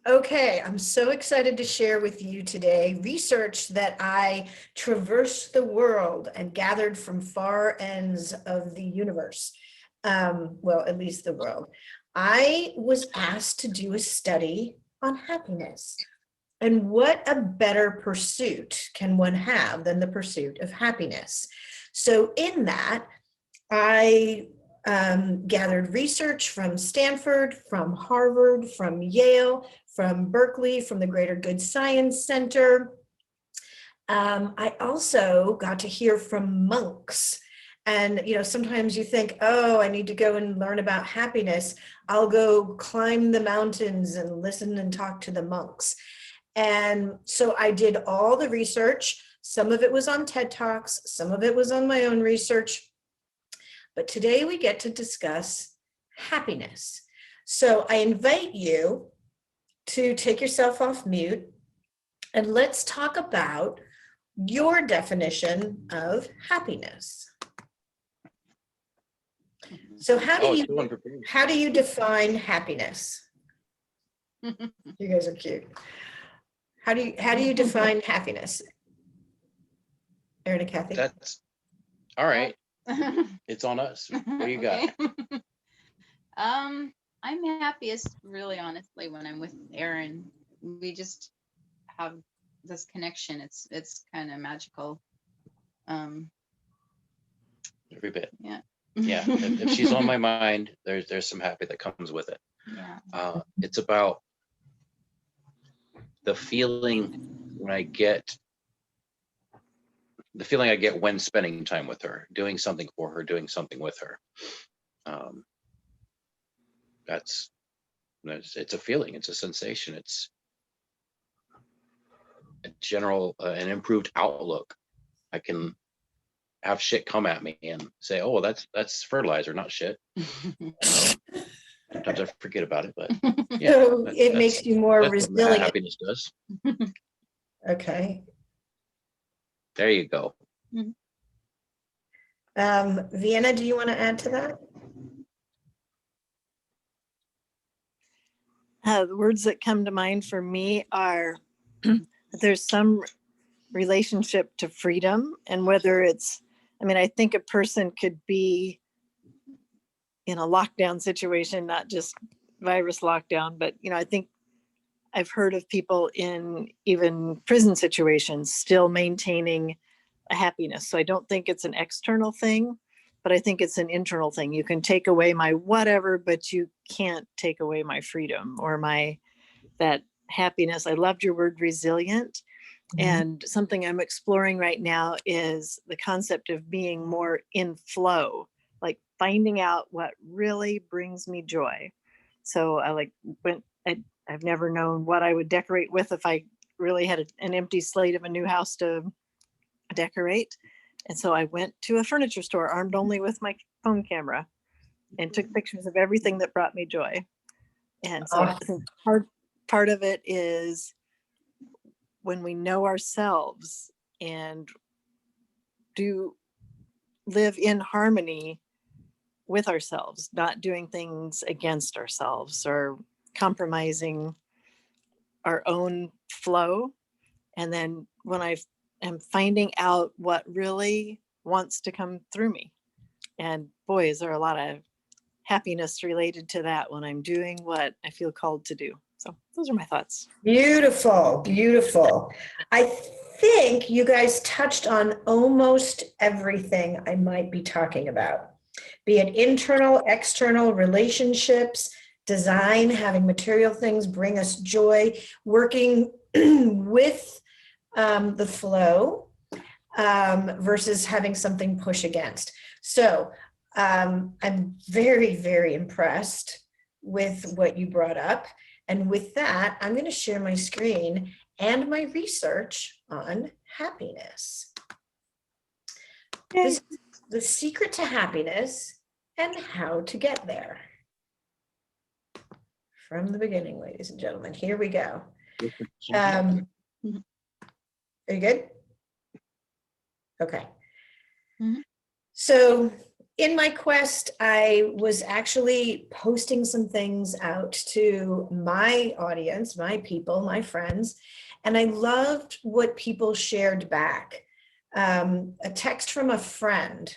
Okay, I'm so excited to share with you today research that I traversed the world and gathered from far ends of the universe. Well, at least the world. I was asked to do a study on happiness. And what a better pursuit can one have than the pursuit of happiness? So, in that, I gathered research from Stanford, from Harvard, from Yale, from Berkeley, from the Greater Good Science Center. I also got to hear from monks. And, sometimes you think, oh, I need to go and learn about happiness. I'll go climb the mountains and listen and talk to the monks. And so I did all the research. Some of it was on TED Talks, some of it was on my own research. But today we get to discuss happiness. So I invite you to take yourself off mute and let's talk about your definition of happiness. So how do you define happiness? You guys are cute. How do you define happiness? Erin and Kathy? That's all right. It's on us. What do you got? I'm happiest, really honestly, when I'm with Erin. We just have this connection. It's kind of magical. Every bit. Yeah. Yeah. If she's on my mind, there's some happy that comes with it. Yeah. It's about the feeling I get when spending time with her, doing something for her, doing something with her. It's a feeling, it's a sensation, it's a general, an improved outlook. I can have shit come at me and say, oh, well, that's fertilizer, not shit. Sometimes I forget about it, but yeah. So it makes you more resilient. Happiness does. Okay. There you go. Vienna, do you want to add to that? The words that come to mind for me are there's some relationship to freedom, and whether it's, I think a person could be in a lockdown situation, not just virus lockdown, but I think I've heard of people in even prison situations still maintaining a happiness. So I don't think it's an external thing, but I think it's an internal thing. You can take away my whatever, but you can't take away my freedom or that happiness. I loved your word resilient. And something I'm exploring right now is the concept of being more in flow, like finding out what really brings me joy. So I've never known what I would decorate with if I really had an empty slate of a new house to decorate. And so I went to a furniture store armed only with my phone camera and took pictures of everything that brought me joy. And so I think part of it is when we know ourselves and do live in harmony with ourselves, not doing things against ourselves or compromising our own flow. And then when I am finding out what really wants to come through me. And boy, is there a lot of happiness related to that when I'm doing what I feel called to do. So those are my thoughts. Beautiful, beautiful. I think you guys touched on almost everything I might be talking about, be it internal, external, relationships, design, having material things bring us joy, working with the flow versus having something push against. So I'm very, very impressed with what you brought up. And with that, I'm going to share my screen and my research on happiness. This is the secret to happiness and how to get there. From the beginning, ladies and gentlemen, here we go. Are you good? Okay. So in my quest, I was actually posting some things out to my audience, my people, my friends, and I loved what people shared back. A text from a friend.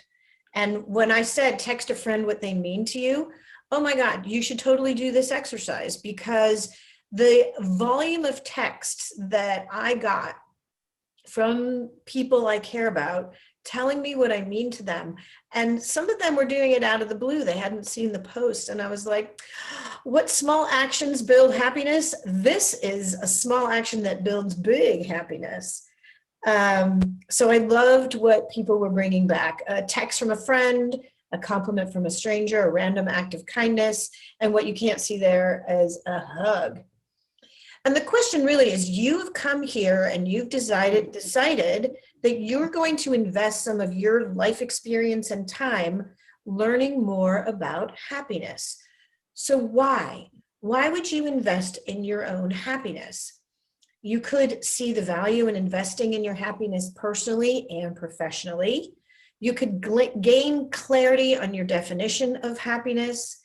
And when I said text a friend what they mean to you, oh my God, you should totally do this exercise, because the volume of texts that I got from people I care about telling me what I mean to them. And some of them were doing it out of the blue. They hadn't seen the post. And I was like, what small actions build happiness? This is a small action that builds big happiness. So I loved what people were bringing back. A text from a friend, a compliment from a stranger, a random act of kindness, and what you can't see there is a hug. And the question really is, you've come here and you've decided that you're going to invest some of your life experience and time learning more about happiness. So why? Why would you invest in your own happiness? You could see the value in investing in your happiness personally and professionally. You could gain clarity on your definition of happiness.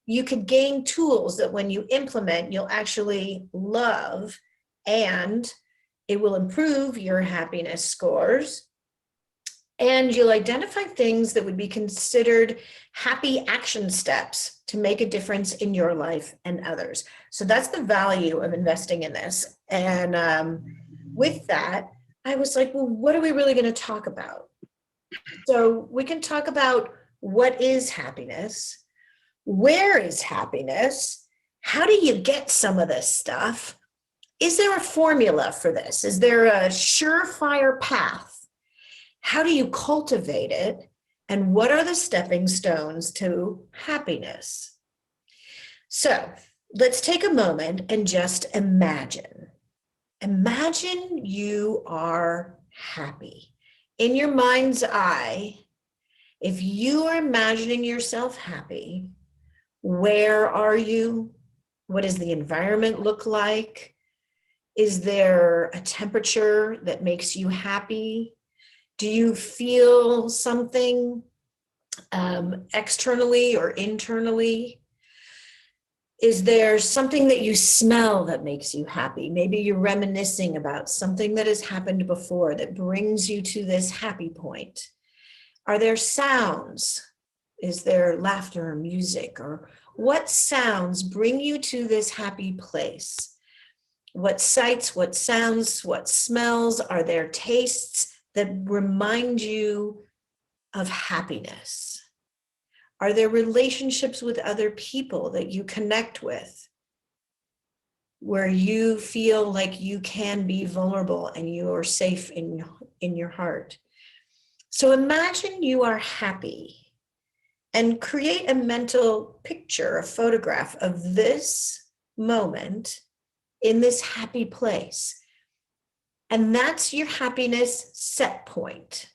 You could gain tools that when you implement, you'll actually love, and it will improve your happiness scores. And you'll identify things that would be considered happy action steps to make a difference in your life and others. So that's the value of investing in this. And with that, I was like, well, what are we really going to talk about? So we can talk about what is happiness. Where is happiness? How do you get some of this stuff? Is there a formula for this? Is there a surefire path? How do you cultivate it? And what are the stepping stones to happiness? So let's take a moment and just imagine. Imagine you are happy. In your mind's eye, if you are imagining yourself happy, where are you? What does the environment look like? Is there a temperature that makes you happy? Do you feel something externally or internally? Is there something that you smell that makes you happy? Maybe you're reminiscing about something that has happened before that brings you to this happy point. Are there sounds? Is there laughter or music? Or what sounds bring you to this happy place? What sights, what sounds, what smells? Are there tastes that remind you of happiness? Are there relationships with other people that you connect with where you feel like you can be vulnerable and you are safe in your heart? So imagine you are happy and create a mental picture, a photograph of this moment in this happy place. And that's your happiness set point.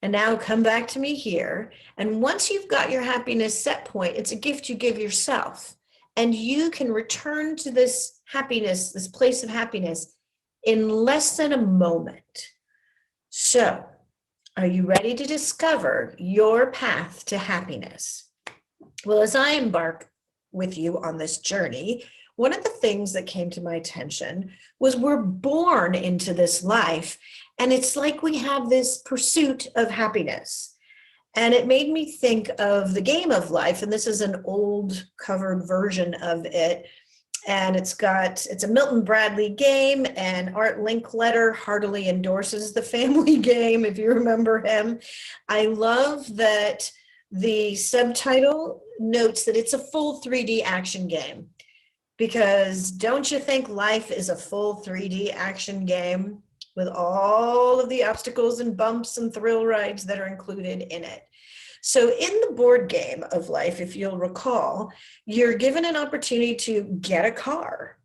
And now come back to me here. And once you've got your happiness set point, it's a gift you give yourself. And you can return to this happiness, this place of happiness, in less than a moment. So, are you ready to discover your path to happiness? Well, as I embark with you on this journey, one of the things that came to my attention was we're born into this life, and it's like we have this pursuit of happiness. And it made me think of the game of life, and this is an old covered version of it. And it's a Milton Bradley game, and Art Linkletter heartily endorses the family game, if you remember him. I love that the subtitle notes that it's a full 3D action game, because don't you think life is a full 3D action game with all of the obstacles and bumps and thrill rides that are included in it? So in the board game of life, if you'll recall, you're given an opportunity to get a car,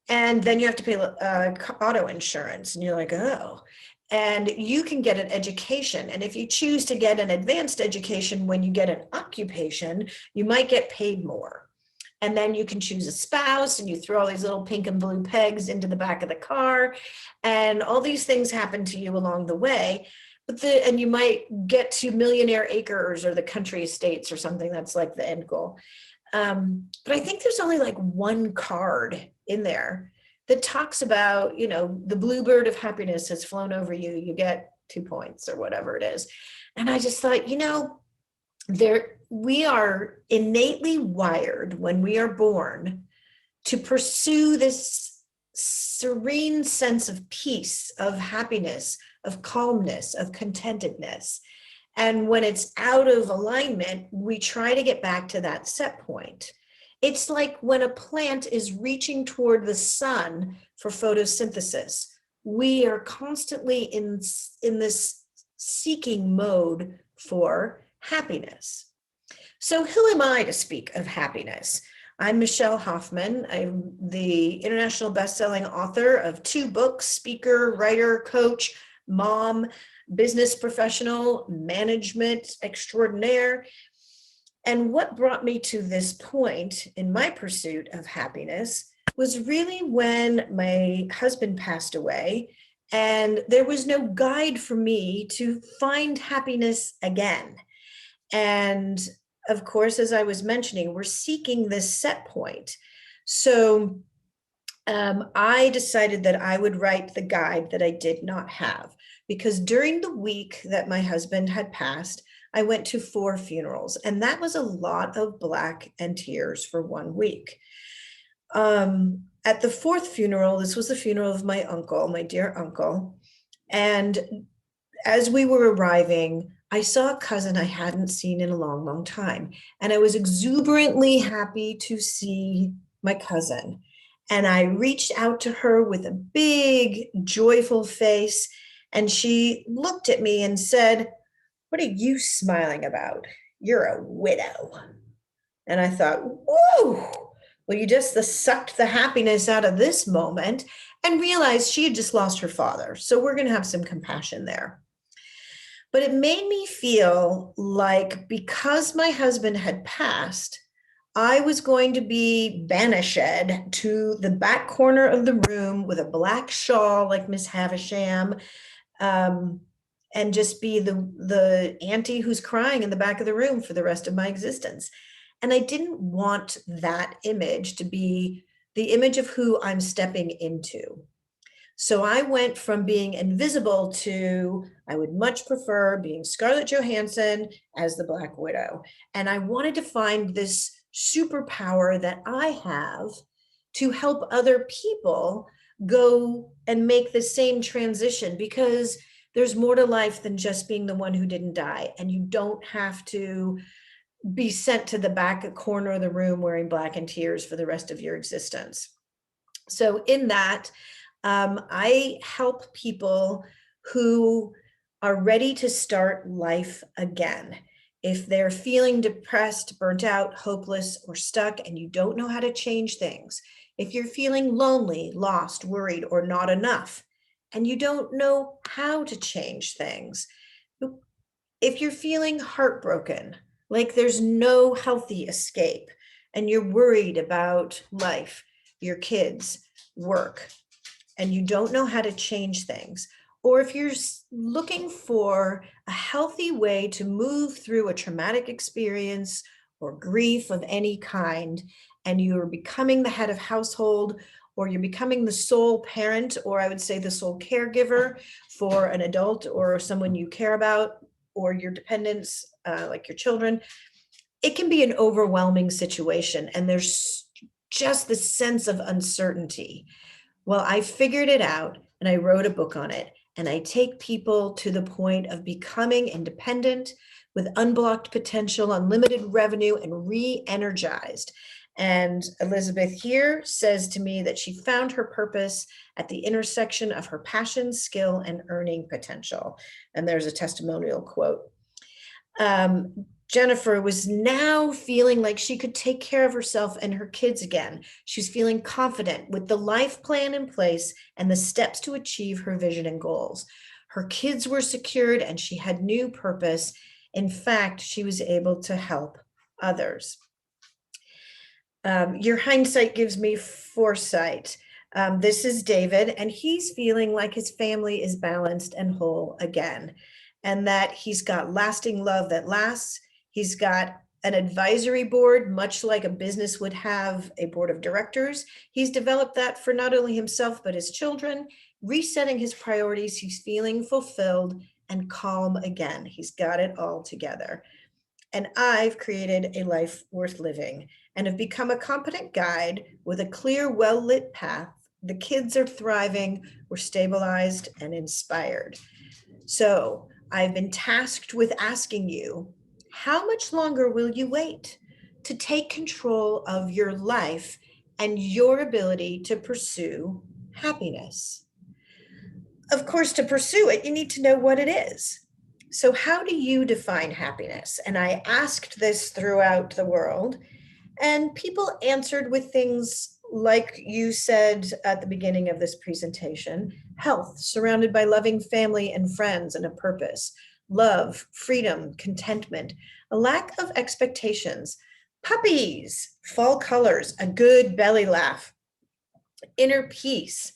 and then you have to pay auto insurance, and you're like, oh, and you can get an education. And if you choose to get an advanced education when you get an occupation, you might get paid more. And then you can choose a spouse, and you throw all these little pink and blue pegs into the back of the car, and all these things happen to you along the way. and you might get to Millionaire Acres or the Country Estates or something. That's like the end goal. But I think there's only like one card in there that talks about, the bluebird of happiness has flown over you. You get 2 points or whatever it is. And I just thought, we are innately wired when we are born to pursue this serene sense of peace, of happiness, of calmness, of contentedness. And when it's out of alignment, we try to get back to that set point. It's like when a plant is reaching toward the sun for photosynthesis. We are constantly in this seeking mode for happiness. So who am I to speak of happiness? I'm Michelle Hoffman. I'm the international best-selling author of 2 books, speaker, writer, coach, mom, business professional, management extraordinaire. And what brought me to this point in my pursuit of happiness was really when my husband passed away, and there was no guide for me to find happiness again. And of course, as I was mentioning, we're seeking this set point. So I decided that I would write the guide that I did not have, because during the week that my husband had passed, I went to 4 funerals, and that was a lot of black and tears for 1 week. At the 4th funeral, this was the funeral of my uncle, my dear uncle. And as we were arriving, I saw a cousin I hadn't seen in a long, long time. And I was exuberantly happy to see my cousin. And I reached out to her with a big, joyful face. And she looked at me and said, "What are you smiling about? You're a widow." And I thought, whoa, well, you just sucked the happiness out of this moment, and realized she had just lost her father. So we're going to have some compassion there. But it made me feel like because my husband had passed, I was going to be banished to the back corner of the room with a black shawl like Miss Havisham, and just be the auntie who's crying in the back of the room for the rest of my existence. And I didn't want that image to be the image of who I'm stepping into. So I went from being invisible to, I would much prefer being Scarlett Johansson as the Black Widow. And I wanted to find this superpower that I have to help other people go and make the same transition, because there's more to life than just being the one who didn't die. And you don't have to be sent to the back corner of the room wearing black and tears for the rest of your existence. So in that, I help people who are ready to start life again. If they're feeling depressed, burnt out, hopeless, or stuck, and you don't know how to change things, if you're feeling lonely, lost, worried, or not enough, and you don't know how to change things, if you're feeling heartbroken, like there's no healthy escape, and you're worried about life, your kids, work, and you don't know how to change things, or if you're looking for a healthy way to move through a traumatic experience or grief of any kind, and you're becoming the head of household, or you're becoming the sole parent, or I would say the sole caregiver for an adult or someone you care about, or your dependents, like your children, it can be an overwhelming situation. And there's just this sense of uncertainty. Well, I figured it out and I wrote a book on it, and I take people to the point of becoming independent with unblocked potential, unlimited revenue, and re-energized. And Elizabeth here says to me that she found her purpose at the intersection of her passion, skill, and earning potential. And there's a testimonial quote. Jennifer was now feeling like she could take care of herself and her kids again. She was feeling confident with the life plan in place and the steps to achieve her vision and goals. Her kids were secured and she had new purpose. In fact, she was able to help others. Your hindsight gives me foresight. This is David, and he's feeling like his family is balanced and whole again. and that he's got lasting love that lasts. He's got an advisory board, much like a business would have a board of directors. He's developed that for not only himself, but his children, resetting his priorities. He's feeling fulfilled and calm again. He's got it all together. And I've created a life worth living and have become a competent guide with a clear, well-lit path. The kids are thriving, we're stabilized and inspired. So I've been tasked with asking you, how much longer will you wait to take control of your life and your ability to pursue happiness? Of course, to pursue it, you need to know what it is. So how do you define happiness? And I asked this throughout the world, and people answered with things like you said at the beginning of this presentation: health, surrounded by loving family and friends and a purpose; love, freedom, contentment, a lack of expectations; puppies, fall colors, a good belly laugh; inner peace.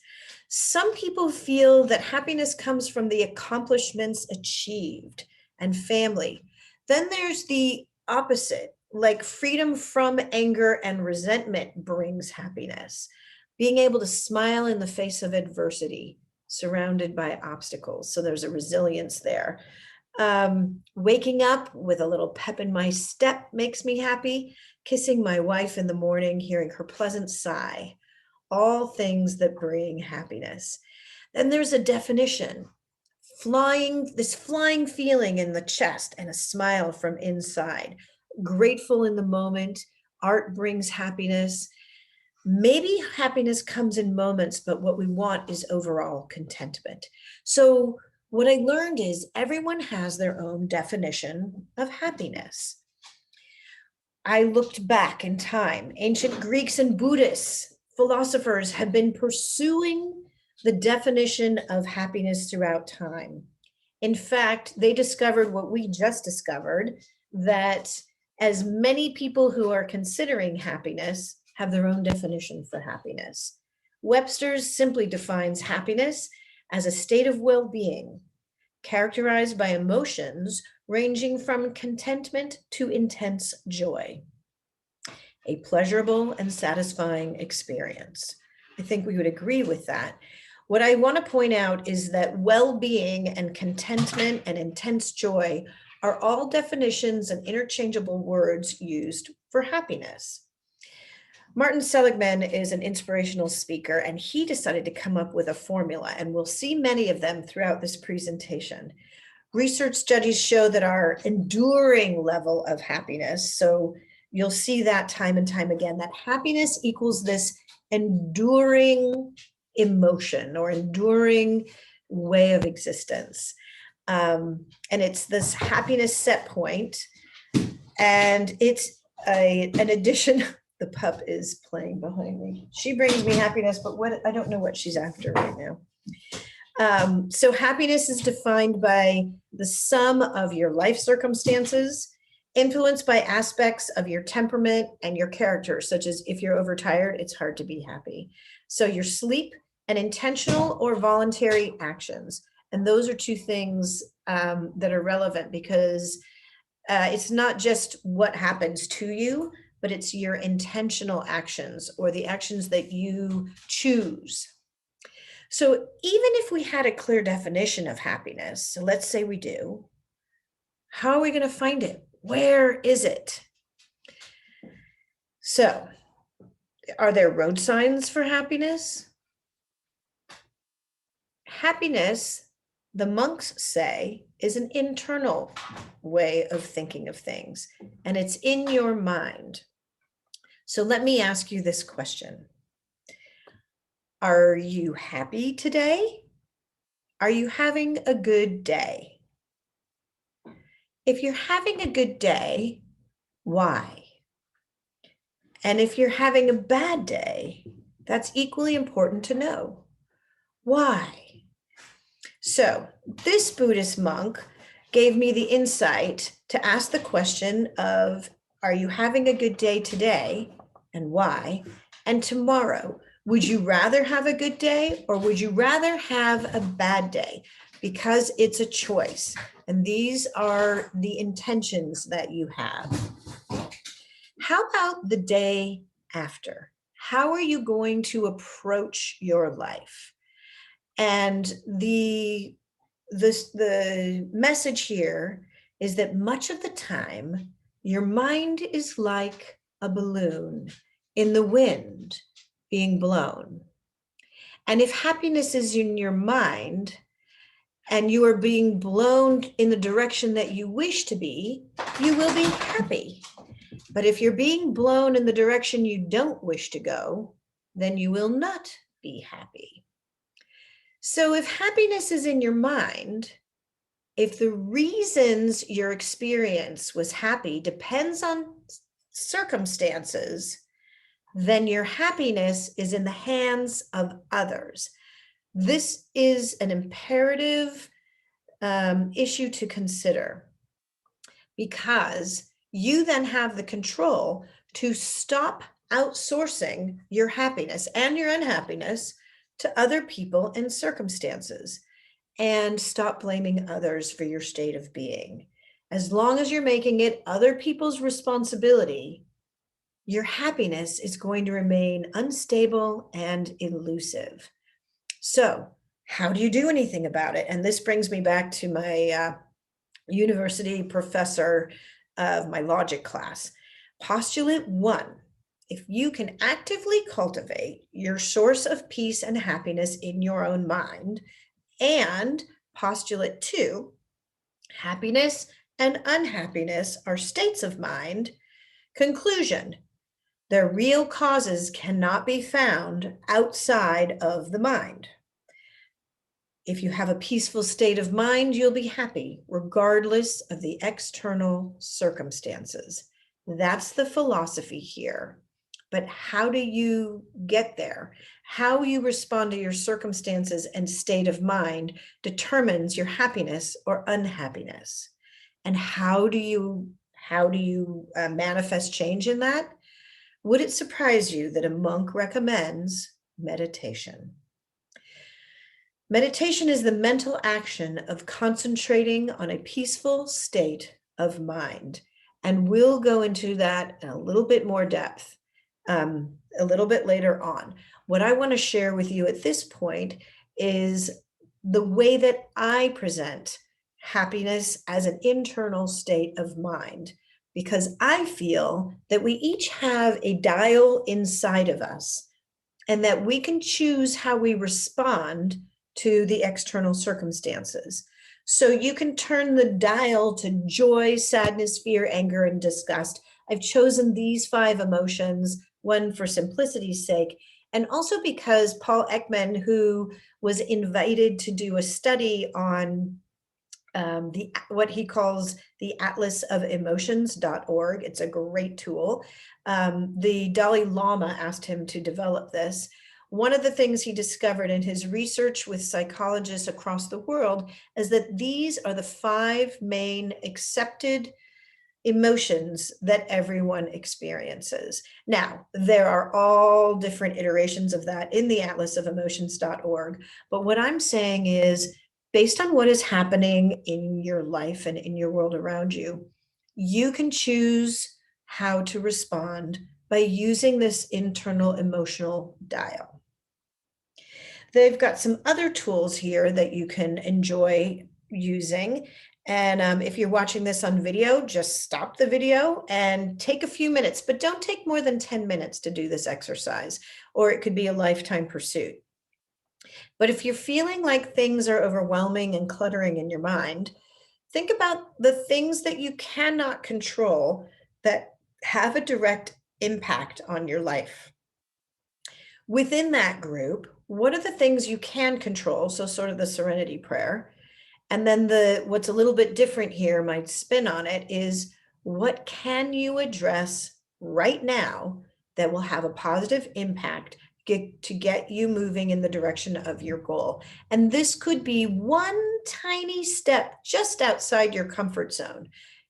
Some people feel that happiness comes from the accomplishments achieved; and family. Then there's the opposite, like freedom from anger and resentment brings happiness. Being able to smile in the face of adversity, surrounded by obstacles. So there's a resilience there. Waking up with a little pep in my step makes me happy. Kissing my wife in the morning, hearing her pleasant sigh. All things that bring happiness. Then there's a definition: this flying feeling in the chest and a smile from inside. Grateful in the moment. Art brings happiness. Maybe happiness comes in moments, but what we want is overall contentment. So what I learned is everyone has their own definition of happiness. I looked back in time. Ancient Greeks and Buddhists, philosophers have been pursuing the definition of happiness throughout time. In fact, they discovered what we just discovered, that as many people who are considering happiness have their own definition for happiness. Webster's simply defines happiness as a state of well-being, characterized by emotions ranging from contentment to intense joy. A pleasurable and satisfying experience. I think we would agree with that. What I want to point out is that well-being and contentment and intense joy are all definitions and interchangeable words used for happiness. Martin Seligman is an inspirational speaker, and he decided to come up with a formula, and we'll see many of them throughout this presentation. Research studies show that our enduring level of happiness, so you'll see that time and time again, that happiness equals this enduring emotion or enduring way of existence. And it's this happiness set point, and it's an addition. The pup is playing behind me. She brings me happiness, but I don't know what she's after right now. So happiness is defined by the sum of your life circumstances, influenced by aspects of your temperament and your character, such as if you're overtired, it's hard to be happy. So your sleep and intentional or voluntary actions. And those are two things that are relevant, because it's not just what happens to you, but it's your intentional actions or the actions that you choose. So even if we had a clear definition of happiness, so let's say we do, how are we going to find it? Where is it? So, are there road signs for happiness? Happiness, the monks say, is an internal way of thinking of things, and it's in your mind. So let me ask you this question. Are you happy today? Are you having a good day? If you're having a good day, why? And if you're having a bad day, that's equally important to know. Why? So this Buddhist monk gave me the insight to ask the question of, are you having a good day today and why? And tomorrow, would you rather have a good day or would you rather have a bad day? Because it's a choice. And these are the intentions that you have. How about the day after? How are you going to approach your life? And the message here is that much of the time, your mind is like a balloon in the wind being blown. And if happiness is in your mind and you are being blown in the direction that you wish to be, you will be happy. But if you're being blown in the direction you don't wish to go, then you will not be happy. So if happiness is in your mind, if the reasons your experience was happy depends on circumstances, then your happiness is in the hands of others. This is an imperative issue to consider, because you then have the control to stop outsourcing your happiness and your unhappiness to other people and circumstances, and stop blaming others for your state of being. As long as you're making it other people's responsibility, your happiness is going to remain unstable and elusive. So, how do you do anything about it? And this brings me back to my university professor of my logic class. Postulate 1: if you can actively cultivate your source of peace and happiness in your own mind, and postulate 2, happiness and unhappiness are states of mind. Conclusion: their real causes cannot be found outside of the mind. If you have a peaceful state of mind, you'll be happy, regardless of the external circumstances. That's the philosophy here. But how do you get there? How you respond to your circumstances and state of mind determines your happiness or unhappiness. And how do you manifest change in that? Would it surprise you that a monk recommends meditation? Meditation is the mental action of concentrating on a peaceful state of mind. And we'll go into that in a little bit more depth a little bit later on. What I want to share with you at this point is the way that I present happiness as an internal state of mind, because I feel that we each have a dial inside of us, and that we can choose how we respond to the external circumstances. So you can turn the dial to joy, sadness, fear, anger, and disgust. I've chosen these 5 emotions, one for simplicity's sake, and also because Paul Ekman, who was invited to do a study on what he calls the Atlas of Emotions.org. It's a great tool. The Dalai Lama asked him to develop this. One of the things he discovered in his research with psychologists across the world is that these are the 5 main accepted emotions that everyone experiences. Now, there are all different iterations of that in the Atlas of Emotions.org. But what I'm saying is, based on what is happening in your life and in your world around you, you can choose how to respond by using this internal emotional dial. They've got some other tools here that you can enjoy using. And if you're watching this on video, just stop the video and take a few minutes, but don't take more than 10 minutes to do this exercise, or it could be a lifetime pursuit. But if you're feeling like things are overwhelming and cluttering in your mind, think about the things that you cannot control that have a direct impact on your life. Within that group, what are the things you can control? So sort of the serenity prayer. And then what's a little bit different here, my spin on it, is what can you address right now that will have a positive impact to get you moving in the direction of your goal? And this could be one tiny step just outside your comfort zone.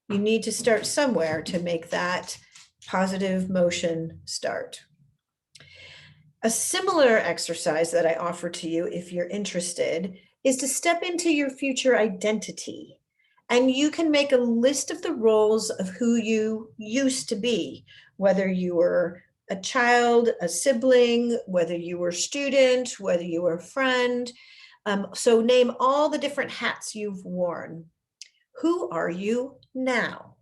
You need to start somewhere to make that positive motion start. A similar exercise that I offer to you, if you're interested, is to step into your future identity And you can make a list of the roles of who you used to be, whether you were a child, a sibling, whether you were a student, whether you were a friend. So name all the different hats you've worn. Who are you now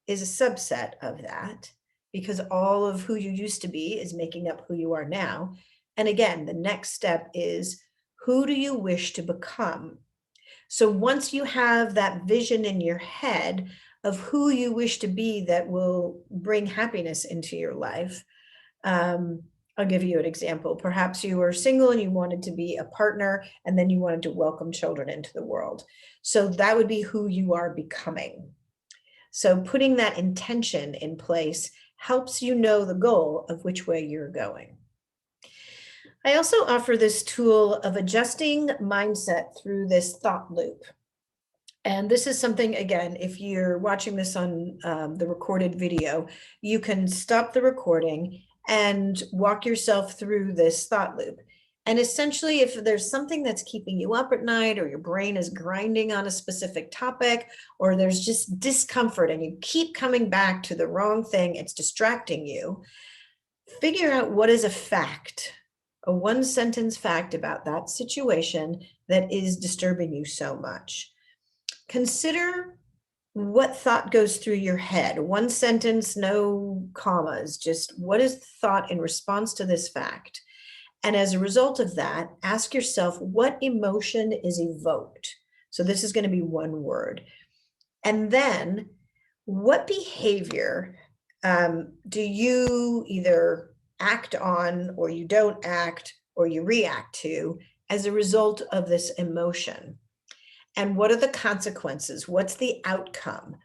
is a subset of that, because all of who you used to be is making up who you are now. And again, the next step is, who do you wish to become? So once you have that vision in your head of who you wish to be that will bring happiness into your life, I'll give you an example. Perhaps you were single and you wanted to be a partner, and then you wanted to welcome children into the world. So that would be who you are becoming. So putting that intention in place helps you know the goal of which way you're going. I also offer this tool of adjusting mindset through this thought loop. And this is something, again, if you're watching this on the recorded video, you can stop the recording and walk yourself through this thought loop. And essentially, if there's something that's keeping you up at night, or your brain is grinding on a specific topic, or there's just discomfort and you keep coming back to the wrong thing, it's distracting you, figure out what is a fact, a one-sentence fact about that situation that is disturbing you so much. Consider what thought goes through your head. One sentence, no commas, just what is the thought in response to this fact? And as a result of that, ask yourself, what emotion is evoked? So this is going to be one word. And then what behavior do you either act on, or you don't act, or you react to as a result of this emotion? And what are the consequences? What's the outcome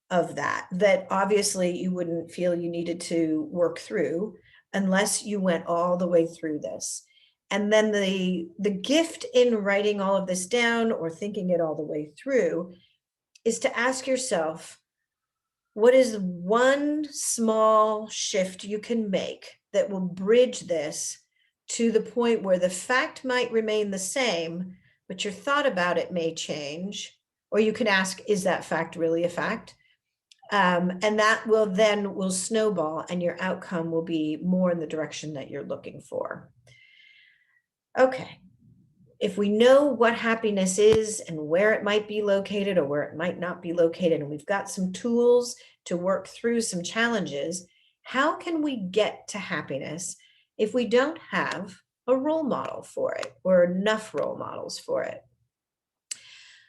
of that? That obviously you wouldn't feel you needed to work through unless you went all the way through this. And then the gift in writing all of this down or thinking it all the way through is to ask yourself, what is one small shift you can make that will bridge this to the point where the fact might remain the same, but your thought about it may change? Or you can ask, is that fact really a fact? And that will snowball, and your outcome will be more in the direction that you're looking for. Okay, if we know what happiness is and where it might be located or where it might not be located, and we've got some tools to work through some challenges, how can we get to happiness if we don't have a role model for it, or enough role models for it?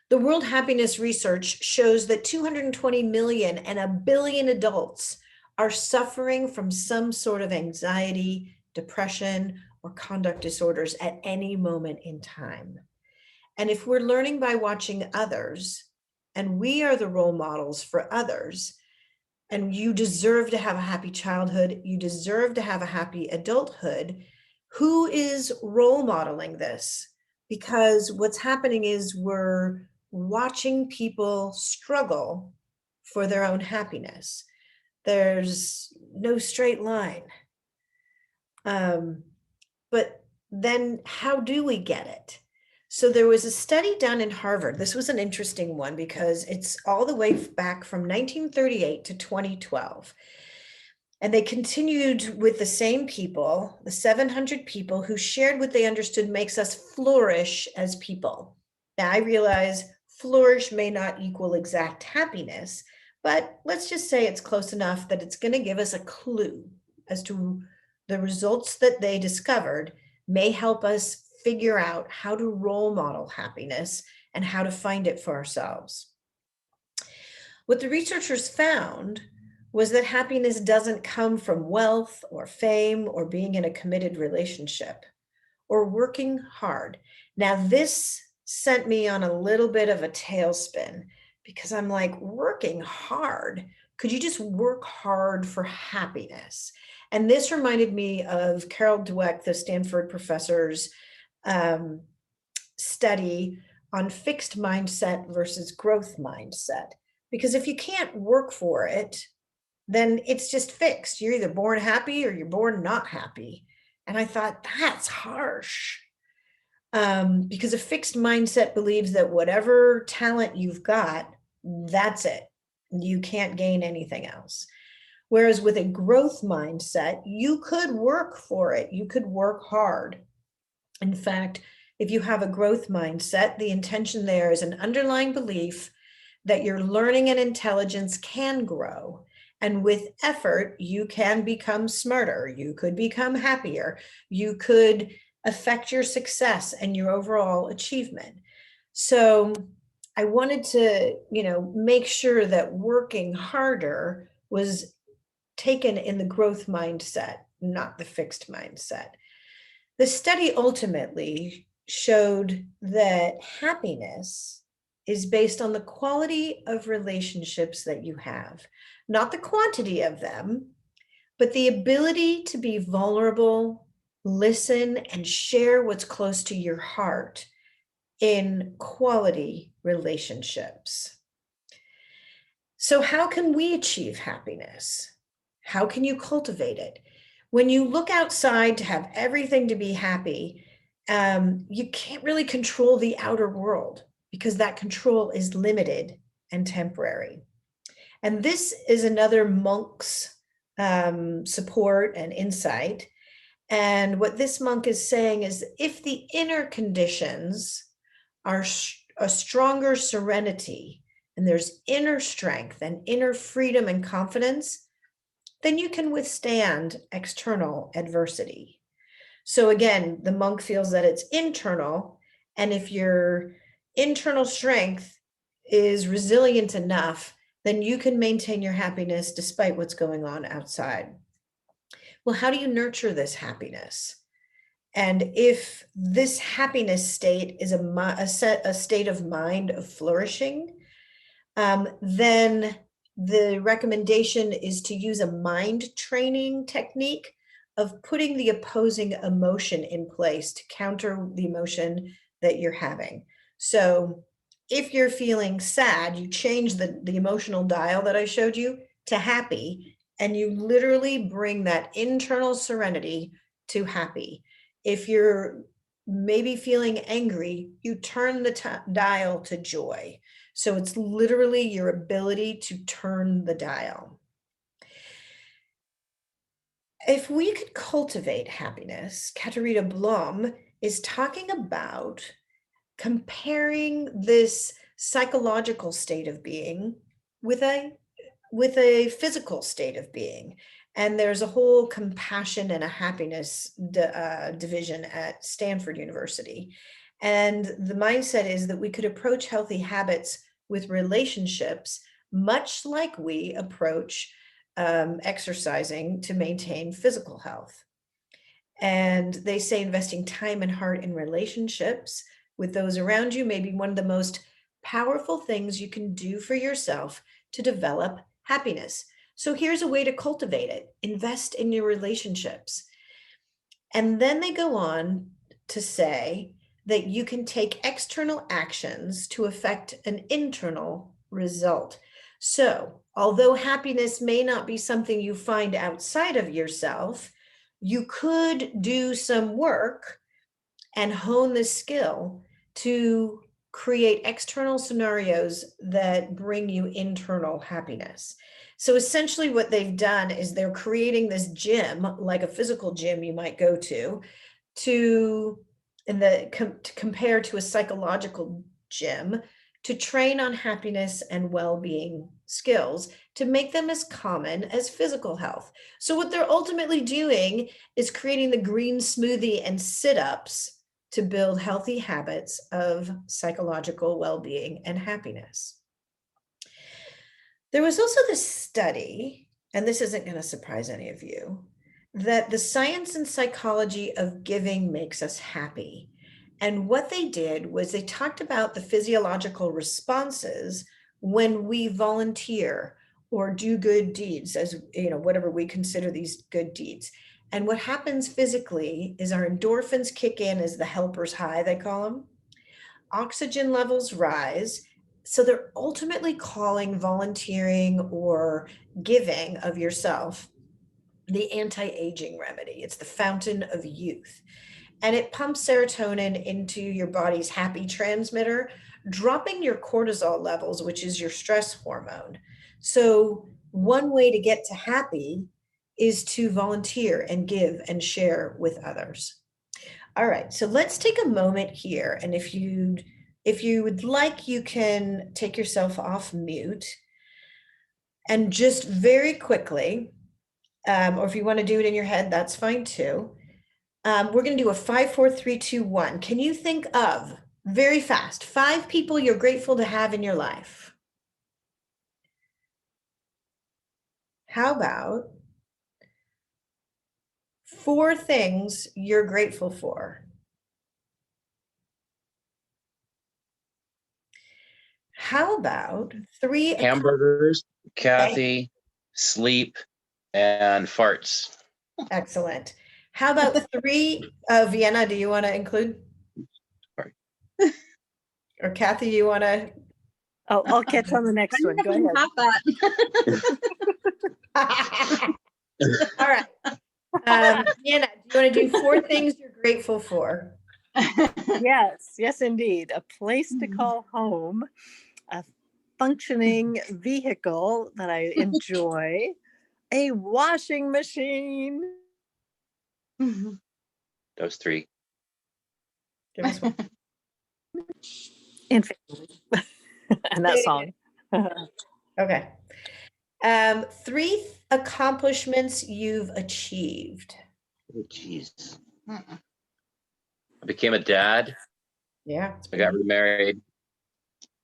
The World Happiness Research shows that 220 million and 1 billion adults are suffering from some sort of anxiety, depression, or conduct disorders at any moment in time. And if we're learning by watching others, and we are the role models for others, and you deserve to have a happy childhood, you deserve to have a happy adulthood, who is role modeling this? Because what's happening is we're watching people struggle for their own happiness. There's no straight line. But then how do we get it? So there was a study done in Harvard. This was an interesting one because it's all the way back from 1938 to 2012. And they continued with the same people, the 700 people who shared what they understood makes us flourish as people. Now, I realize flourish may not equal exact happiness, but let's just say it's close enough that it's going to give us a clue as to the results that they discovered may help us figure out how to role model happiness and how to find it for ourselves. What the researchers found was that happiness doesn't come from wealth or fame or being in a committed relationship or working hard. Now, this sent me on a little bit of a tailspin because I'm like, working hard? Could you just work hard for happiness? And this reminded me of Carol Dweck, the Stanford professor's study on fixed mindset versus growth mindset. Because if you can't work for it, then it's just fixed. You're either born happy or you're born not happy. And I thought, that's harsh. Because a fixed mindset believes that whatever talent you've got, That's it. You can't gain anything else. Whereas with a growth mindset, you could work for it. You could work hard. In fact, if you have a growth mindset, the intention there is an underlying belief that your learning and intelligence can grow. And with effort, you can become smarter. You could become happier. You could affect your success and your overall achievement. So I wanted to, make sure that working harder was taken in the growth mindset, not the fixed mindset. The study ultimately showed that happiness is based on the quality of relationships that you have, not the quantity of them, but the ability to be vulnerable, listen, and share what's close to your heart in quality relationships. So, how can we achieve happiness? How can you cultivate it? When you look outside to have everything to be happy, you can't really control the outer world because that control is limited and temporary. And this is another monk's support and insight. And what this monk is saying is if the inner conditions are a stronger serenity, and there's inner strength and inner freedom and confidence, then you can withstand external adversity. So again, the monk feels that it's internal, and if your internal strength is resilient enough, then you can maintain your happiness despite what's going on outside. Well, how do you nurture this happiness? And if this happiness state is a state of mind of flourishing, then the recommendation is to use a mind training technique of putting the opposing emotion in place to counter the emotion that you're having. So if you're feeling sad, you change the emotional dial that I showed you to happy, and you literally bring that internal serenity to happy. If you're maybe feeling angry, you turn the dial to joy. So it's literally your ability to turn the dial. If we could cultivate happiness, Katarina Blum is talking about comparing this psychological state of being with a physical state of being. And there's a whole compassion and a happiness division at Stanford University. And the mindset is that we could approach healthy habits with relationships, much like we approach exercising to maintain physical health. And they say investing time and heart in relationships with those around you may be one of the most powerful things you can do for yourself to develop happiness. So here's a way to cultivate it. Invest in your relationships. And then they go on to say that you can take external actions to affect an internal result. So although happiness may not be something you find outside of yourself, you could do some work and hone the skill to create external scenarios that bring you internal happiness. So essentially what they've done is they're creating this gym, like a physical gym you might go to compare to a psychological gym, to train on happiness and well-being skills to make them as common as physical health. So what they're ultimately doing is creating the green smoothie and sit-ups to build healthy habits of psychological well-being and happiness. There was also this study, and this isn't going to surprise any of you, that the science and psychology of giving makes us happy. And what they did was they talked about the physiological responses when we volunteer or do good deeds, as whatever we consider these good deeds. And what happens physically is our endorphins kick in as the helper's high, they call them. Oxygen levels rise. So they're ultimately calling volunteering or giving of yourself the anti-aging remedy. It's the fountain of youth. And it pumps serotonin into your body's happy transmitter, dropping your cortisol levels, which is your stress hormone. So one way to get to happy is to volunteer and give and share with others. All right, so let's take a moment here, and if you would like, you can take yourself off mute and just very quickly, or if you want to do it in your head, that's fine too. We're going to do a 5, 4, 3, 2, 1. Can you think of very fast 5 people you're grateful to have in your life? How about 4 things you're grateful for? How about 3 Hamburgers, Kathy, sleep, and farts. Excellent. How about 3, Vienna, do you want to include? Sorry. Or Kathy, you want to? Oh, I'll catch on the next one. Go ahead. All right. Vienna, do you want to do 4 things you're grateful for? Yes, indeed. A place to call home, a functioning vehicle that I enjoy, a washing machine. Those 3. Give us one. And family. And that song. Okay. 3 accomplishments you've achieved. Oh, jeez. I became a dad. Yeah. I got remarried.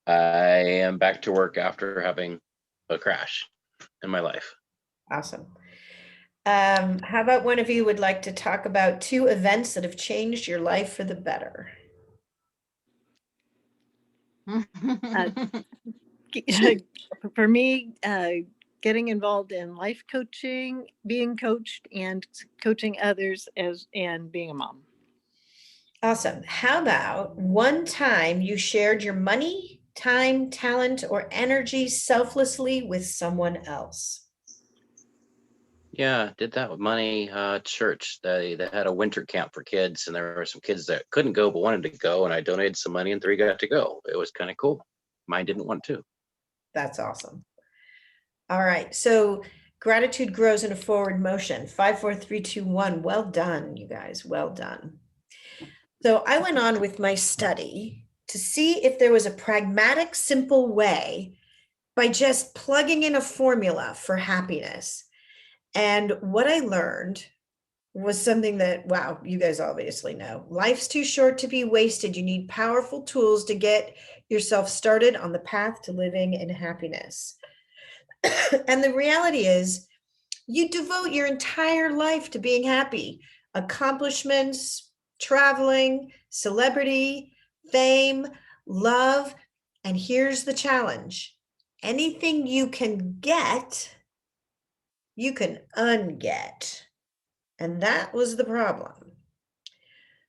I am back to work after having a crash in my life. Awesome. How about one of you would like to talk about 2 events that have changed your life for the better? For me, getting involved in life coaching, being coached, and coaching others and being a mom. Awesome. How about one time you shared your money, time, talent, or energy selflessly with someone else? Yeah, did that with money. Church. They had a winter camp for kids, and there were some kids that couldn't go but wanted to go, and I donated some money, and 3 got to go. It was kind of cool. Mine didn't want to. That's awesome. All right. So gratitude grows in a forward motion. 5, 4, 3, 2, 1. Well done, you guys. Well done. So I went on with my study to see if there was a pragmatic, simple way by just plugging in a formula for happiness. And what I learned was something that, wow, you guys obviously know. Life's too short to be wasted. You need powerful tools to get yourself started on the path to living in happiness. And the reality is, you devote your entire life to being happy. Accomplishments, traveling, celebrity, fame, love. And here's the challenge. Anything you can get, you can unget. And that was the problem.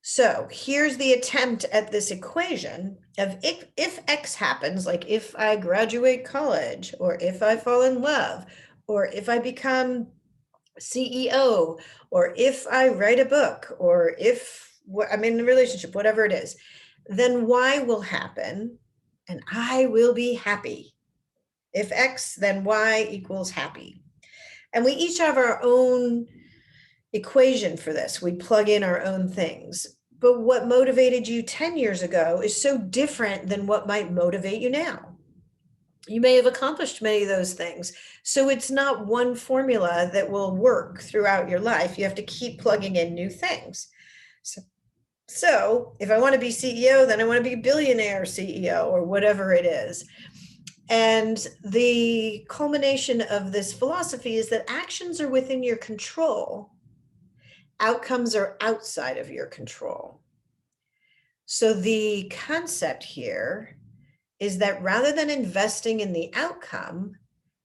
So here's the attempt at this equation of if X happens, like if I graduate college, or if I fall in love, or if I become CEO, or if I write a book, or if I'm in a relationship, whatever it is, then Y will happen and I will be happy. If X, then Y equals happy. And we each have our own equation for this. We plug in our own things. But what motivated you 10 years ago is so different than what might motivate you now. You may have accomplished many of those things. So it's not one formula that will work throughout your life. You have to keep plugging in new things. So if I want to be CEO, then I want to be billionaire CEO or whatever it is. And the culmination of this philosophy is that actions are within your control. Outcomes are outside of your control. So the concept here is that rather than investing in the outcome,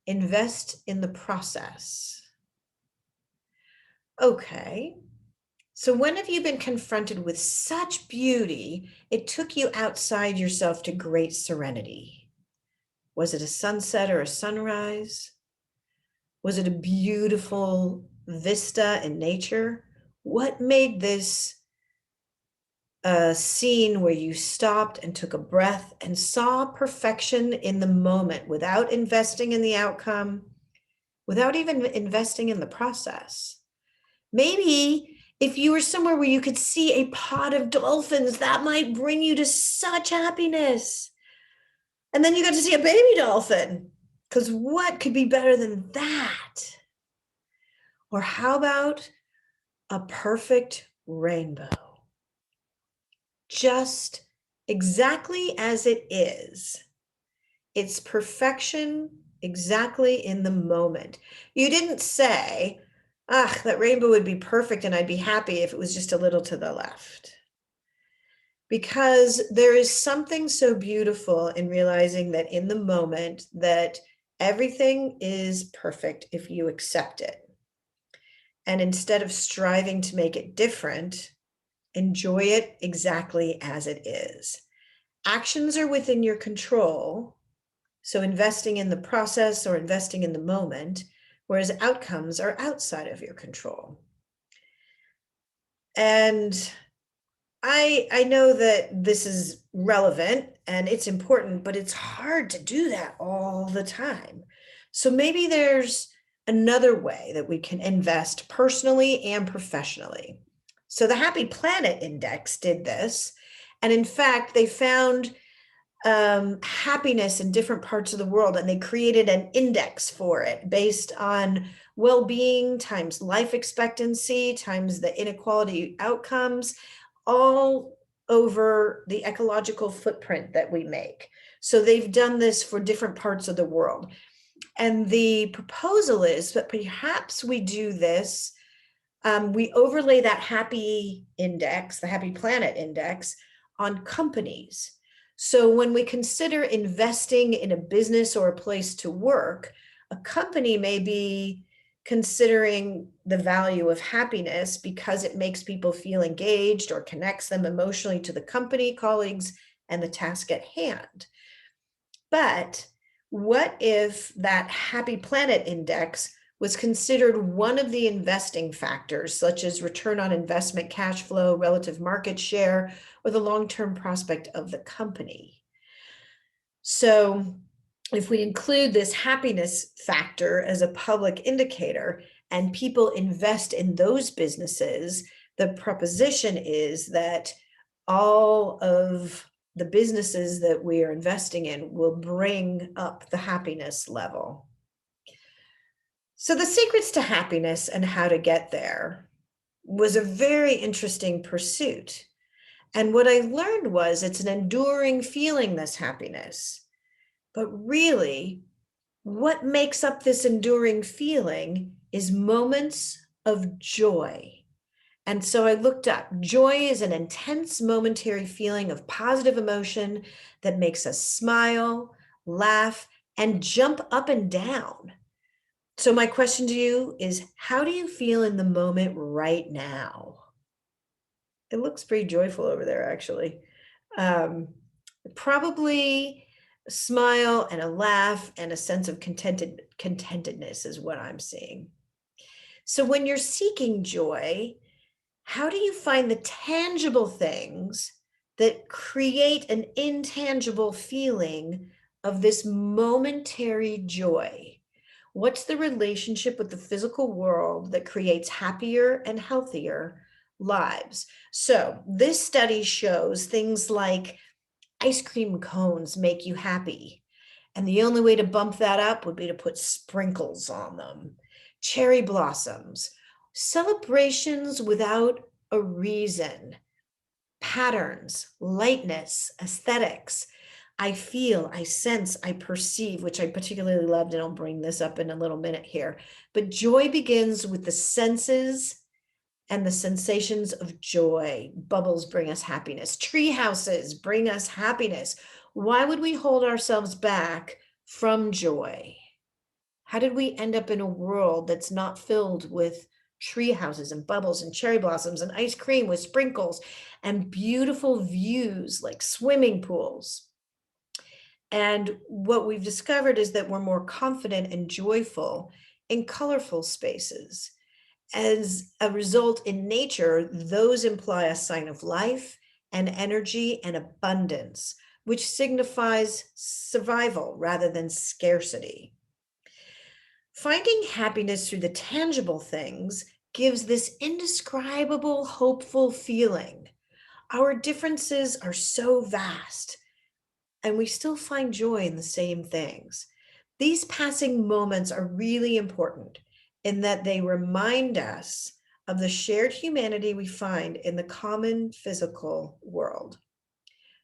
invest in the process. Okay. So when have you been confronted with such beauty, it took you outside yourself to great serenity? Was it a sunset or a sunrise? Was it a beautiful vista in nature? What made this a scene where you stopped and took a breath and saw perfection in the moment without investing in the outcome, without even investing in the process. Maybe if you were somewhere where you could see a pod of dolphins, that might bring you to such happiness. And then you got to see a baby dolphin, because what could be better than that? Or how about a perfect rainbow? Just exactly as it is. It's perfection exactly in the moment. You didn't say, ah, that rainbow would be perfect and I'd be happy if it was just a little to the left. Because there is something so beautiful in realizing that in the moment that everything is perfect if you accept it. And instead of striving to make it different, enjoy it exactly as it is. Actions are within your control, so investing in the process or investing in the moment, whereas outcomes are outside of your control. And I know that this is relevant and it's important, but it's hard to do that all the time. So maybe there's another way that we can invest personally and professionally. So the Happy Planet Index did this. And in fact, they found happiness in different parts of the world, and they created an index for it based on well-being times life expectancy times the inequality outcomes, all over the ecological footprint that we make. So they've done this for different parts of the world. And the proposal is that perhaps we do this, we overlay that happy index, the Happy Planet Index, on companies. So when we consider investing in a business or a place to work, a company may be considering the value of happiness because it makes people feel engaged or connects them emotionally to the company, colleagues, and the task at hand. But what if that Happy Planet Index was considered one of the investing factors, such as return on investment, cash flow, relative market share, or the long-term prospect of the company? So if we include this happiness factor as a public indicator and people invest in those businesses, the proposition is that all of the businesses that we are investing in will bring up the happiness level. So the secrets to happiness and how to get there was a very interesting pursuit. And what I learned was it's an enduring feeling, this happiness. But really, what makes up this enduring feeling is moments of joy. And so I looked up. Joy is an intense momentary feeling of positive emotion that makes us smile, laugh, and jump up and down. So my question to you is, how do you feel in the moment right now? It looks pretty joyful over there, actually. Probably a smile and a laugh and a sense of contentedness is what I'm seeing. So when you're seeking joy, how do you find the tangible things that create an intangible feeling of this momentary joy? What's the relationship with the physical world that creates happier and healthier lives? So this study shows things like ice cream cones make you happy. And the only way to bump that up would be to put sprinkles on them. Cherry blossoms, celebrations without a reason, patterns, lightness, aesthetics. I feel, I sense, I perceive, which I particularly loved, and I'll bring this up in a little minute here. But joy begins with the senses and the sensations of joy. Bubbles bring us happiness. Tree houses bring us happiness. Why would we hold ourselves back from joy? How did we end up in a world that's not filled with tree houses and bubbles and cherry blossoms and ice cream with sprinkles and beautiful views like swimming pools? And what we've discovered is that we're more confident and joyful in colorful spaces. As a result, in nature, those imply a sign of life and energy and abundance, which signifies survival rather than scarcity. Finding happiness through the tangible things gives this indescribable, hopeful feeling. Our differences are so vast, and we still find joy in the same things. These passing moments are really important in that they remind us of the shared humanity we find in the common physical world.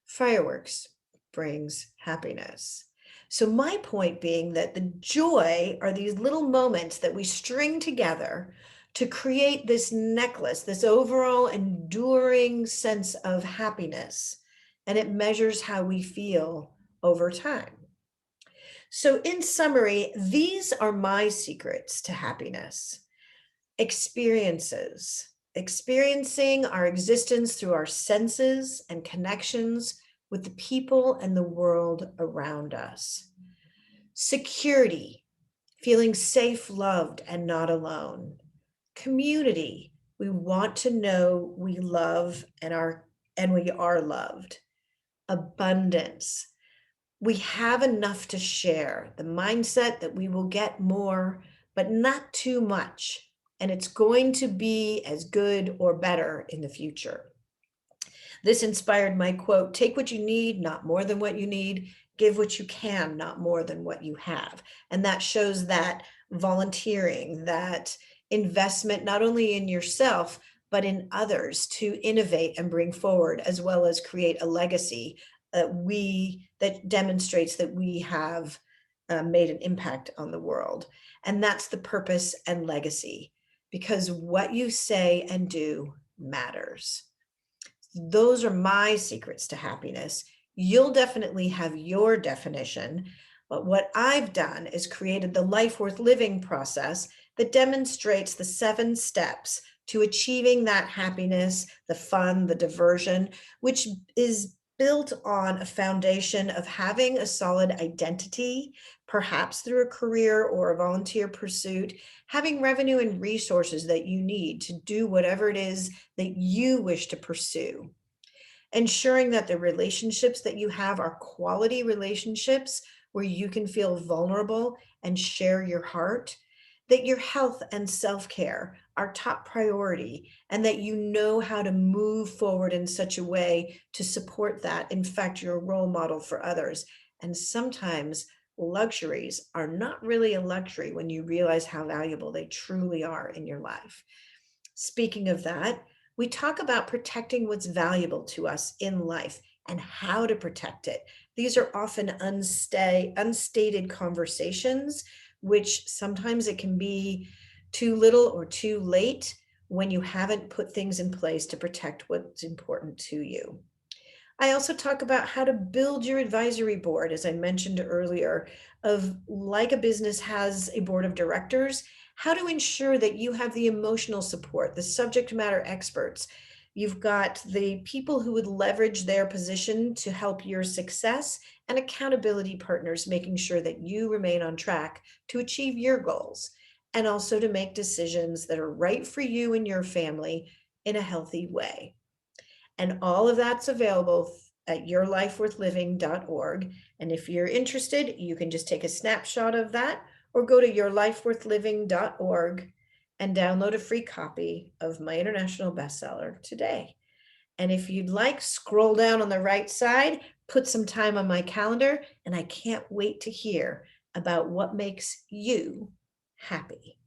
Fireworks brings happiness. So my point being that the joy are these little moments that we string together to create this necklace, this overall enduring sense of happiness, and it measures how we feel over time. So in summary, these are my secrets to happiness. Experiences, experiencing our existence through our senses and connections with the people and the world around us. Security, feeling safe, loved, and not alone. Community, we want to know we love and we are loved. Abundance, we have enough to share. The mindset that we will get more, but not too much. And it's going to be as good or better in the future. This inspired my quote, take what you need, not more than what you need. Give what you can, not more than what you have. And that shows that volunteering, that investment, not only in yourself, but in others to innovate and bring forward, as well as create a legacy that demonstrates that we have made an impact on the world. And that's the purpose and legacy, because what you say and do matters. Those are my secrets to happiness. You'll definitely have your definition, but what I've done is created the life worth living process that demonstrates the 7 steps to achieving that happiness, the fun, the diversion, which is built on a foundation of having a solid identity, perhaps through a career or a volunteer pursuit, having revenue and resources that you need to do whatever it is that you wish to pursue. Ensuring that the relationships that you have are quality relationships where you can feel vulnerable and share your heart, that your health and self-care are top priority, and that you know how to move forward in such a way to support that. In fact, you're a role model for others. And sometimes luxuries are not really a luxury when you realize how valuable they truly are in your life. Speaking of that, we talk about protecting what's valuable to us in life and how to protect it. These are often unstated conversations, which sometimes it can be too little or too late when you haven't put things in place to protect what's important to you. I also talk about how to build your advisory board, as I mentioned earlier, of like a business has a board of directors, how to ensure that you have the emotional support, the subject matter experts. You've got the people who would leverage their position to help your success, and accountability partners, making sure that you remain on track to achieve your goals, and also to make decisions that are right for you and your family in a healthy way. And all of that's available at yourlifeworthliving.org. And if you're interested, you can just take a snapshot of that or go to yourlifeworthliving.org and download a free copy of my international bestseller today. And if you'd like, scroll down on the right side, put some time on my calendar, and I can't wait to hear about what makes you happy.